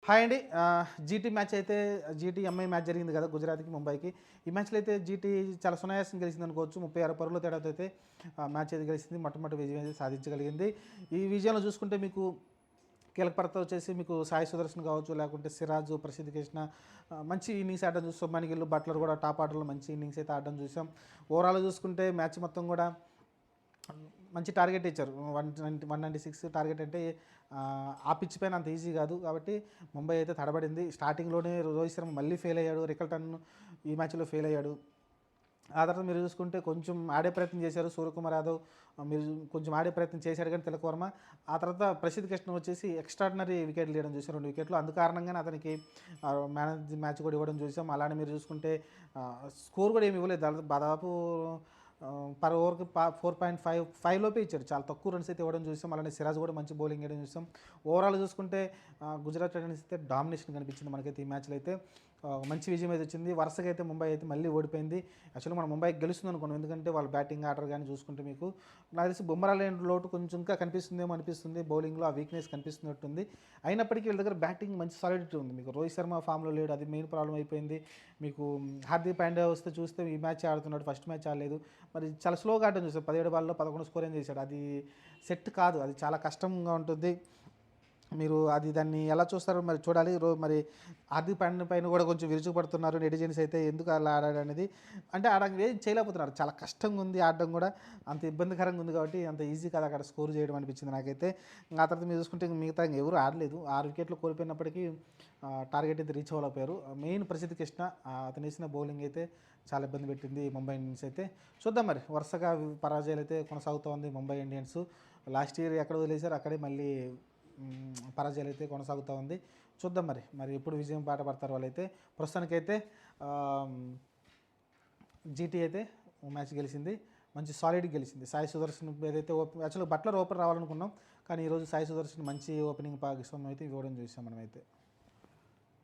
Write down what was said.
Hi అండి. GT match అయితే GT MI match జరిగింది కదా గుజరాత్‌కి, ముంబైకి. ఈ మ్యాచ్‌లో అయితే జీటీ చాలా సునాయాసంగా గెలిచిందనుకోవచ్చు. 36 పరుగుల తేడాతో అయితే మ్యాచ్ అయితే గెలిచింది. మొట్టమొదటి విజయం అయితే సాధించగలిగింది. ఈ విజయంలో చూసుకుంటే మీకు కీలక పాత్ర వచ్చేసి మీకు సాయి సుదర్శన్ కావచ్చు, లేకుంటే సిరాజ్, ప్రసిద్ధ్ కృష్ణ మంచి ఇన్నింగ్స్ ఆడడం చూసాం. శుభ్మన్ గిల్, బట్లర్ కూడా టాప్ ఆర్డర్‌లో మంచి ఇన్నింగ్స్ అయితే ఆడడం చూసాం. ఓవరాల్‌గా చూసుకుంటే మ్యాచ్ మొత్తం కూడా మంచి టార్గెట్ ఇచ్చారు. 196 టార్గెట్ అంటే ఆ పిచ్ పైన అంత ఈజీ కాదు. కాబట్టి ముంబై అయితే తడబడింది. స్టార్టింగ్‌లోనే రోహిత్ శర్మ మళ్ళీ ఫెయిల్ అయ్యాడు. రికల్టన్ ఈ మ్యాచ్‌లో ఫెయిల్ అయ్యాడు. ఆ తర్వాత మీరు చూసుకుంటే కొంచెం ఆడే ప్రయత్నం చేశారు సూర్యకుమార్ యాదవ్. మీరు కొంచెం ఆడే ప్రయత్నం చేశాడు కానీ తిలక్ వర్మ. ఆ తర్వాత ప్రసిద్ధ్ కృష్ణ వచ్చేసి ఎక్స్ట్రాడినరీ వికెట్లు తీయడం చూసాం, 2 వికెట్లు. అందు కారణంగానే అతనికి మ్యాన్ ఆఫ్ ది మ్యాచ్ కూడా ఇవ్వడం చూసాం. అలానే మీరు చూసుకుంటే స్కోర్ కూడా ఏమి ఇవ్వలేదు. దాదాపు పర్ ఓవర్కి 4.5 లోపే ఇచ్చారు. చాలా తక్కువ రన్స్ అయితే ఇవ్వడం చూసాం. అలానే సిరాజ్ కూడా మంచి బౌలింగ్ వేయడం చూసాం. ఓవరాల్ చూసుకుంటే గుజరాత్ టైటన్స్ అయితే డామినేషన్ కనిపించింది మనకైతే ఈ మ్యాచ్లో అయితే. మంచి విజయం అయితే వచ్చింది. వరుసగా అయితే ముంబై అయితే మళ్ళీ ఓడిపోయింది. యాక్చువల్గా మనం ముంబైకి గెలుస్తుంది అనుకున్నాం. ఎందుకంటే వాళ్ళ బ్యాటింగ్ ఆర్డర్ కానీ చూసుకుంటే మీకు నాకు తెలిసి బుమ్రా లేని లోటు కొంచెం ఇంకా కనిపిస్తుందేమో అనిపిస్తుంది. బౌలింగ్లో ఆ వీక్నెస్ కనిపిస్తున్నట్టుంది. అయినప్పటికీ వీళ్ళ దగ్గర బ్యాటింగ్ మంచి సాలిడిటీ ఉంది. మీకు రోహిత్ శర్మ ఫామ్లో లేడు, అది మెయిన్ ప్రాబ్లం అయిపోయింది. మీకు హార్దిక్ పాండ్యా వస్తే చూస్తే ఈ మ్యాచ్ ఆడుతున్నాడు, ఫస్ట్ మ్యాచ్ ఆడలేదు. మరి చాలా స్లోగా ఆడడం చూసాం. 17 బాల్లో 11 స్కోర్ ఏం చేశాడు. అది సెట్ కాదు, అది చాలా కష్టంగా ఉంటుంది. మీరు దాన్ని ఎలా చూస్తారో మరి చూడాలి. మరి హార్దిక్ పాండ్యా పైన కూడా కొంచెం విరుచుకుపడుతున్నారు నెటిజన్స్ అయితే, ఎందుకు అలా ఆడాడు అనేది. అంటే ఆడడానికి ఏం చేయలేకపోతున్నారు. చాలా కష్టంగా ఉంది ఆడడం కూడా, అంత ఇబ్బందికరంగా ఉంది. కాబట్టి అంత ఈజీ కాదు అక్కడ స్కోర్ చేయడం అనిపించింది నాకైతే. ఆ తర్వాత మీరు చూసుకుంటే మిగతా ఎవరు ఆడలేదు. 6 వికెట్లు కోల్పోయినప్పటికీ టార్గెట్ అయితే రీచ్ అవ్వలేకపోయారు. మెయిన్ ప్రసిద్ధ్ కృష్ణ అతను వేసిన బౌలింగ్ అయితే చాలా ఇబ్బంది పెట్టింది ముంబై ఇండియన్స్ అయితే. చూద్దాం మరి వరుసగా పరాజయాలు అయితే కొనసాగుతూ ఉంది ముంబై ఇండియన్స్. లాస్ట్ ఇయర్ ఎక్కడ వదిలేశారు అక్కడే మళ్ళీ పరాజయాలు అయితే కొనసాగుతూ ఉంది. చూద్దాం మరి ఎప్పుడు విజయం బాట పడతారు వాళ్ళైతే. ప్రస్తుతానికైతే జీటీ అయితే మ్యాచ్ గెలిచింది. మంచి సాలిడ్ గెలిచింది. సాయి సుదర్శన్ ఏదైతే యాక్చువల్గా బట్లర్ ఓపెన్ రావాలనుకున్నాం, కానీ ఈరోజు సాయి సుదర్శన్ మంచి ఓపెనింగ్ భాగస్వామ్యం అయితే ఇవ్వడం చూసాం మనమైతే.